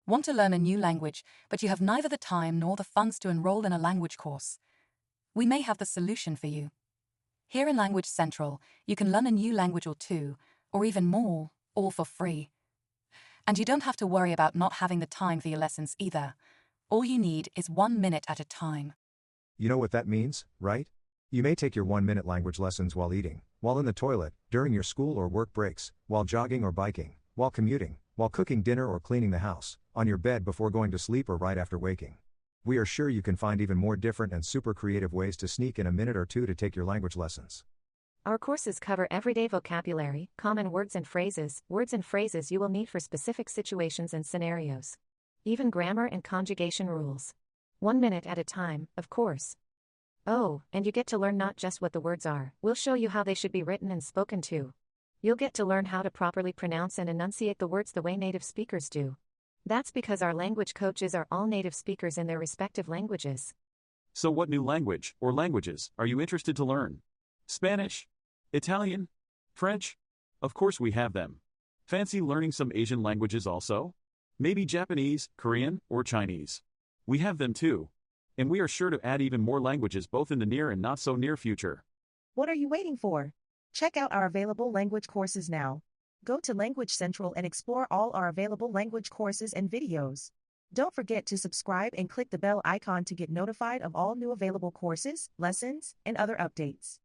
Want to learn a new language, but you have neither the time nor the funds to enroll in a language course? We may have the solution for you. Here in Language Central, you can learn a new language or two, or even more, all for free. And you don't have to worry about not having the time for your lessons either. All you need is 1 minute at a time. You know what that means, right? You may take your 1-minute language lessons while eating, while in the toilet, during your school or work breaks, while jogging or biking, while commuting, while cooking dinner or cleaning the house, on your bed before going to sleep or right after waking. We are sure you can find even more different and super creative ways to sneak in a minute or two to take your language lessons. Our courses cover everyday vocabulary, common words and phrases you will need for specific situations and scenarios. Even grammar and conjugation rules. 1 minute at a time, of course. Oh, and you get to learn not just what the words are, we'll show you how they should be written and spoken too. You'll get to learn how to properly pronounce and enunciate the words the way native speakers do. That's because our language coaches are all native speakers in their respective languages. So what new language, or languages, are you interested to learn? Spanish? Italian? French? Of course we have them. Fancy learning some Asian languages also? Maybe Japanese, Korean, or Chinese. We have them too. And we are sure to add even more languages both in the near and not so near future. What are you waiting for? Check out our available language courses now. Go to Language Central and explore all our available language courses and videos. Don't forget to subscribe and click the bell icon to get notified of all new available courses, lessons, and other updates.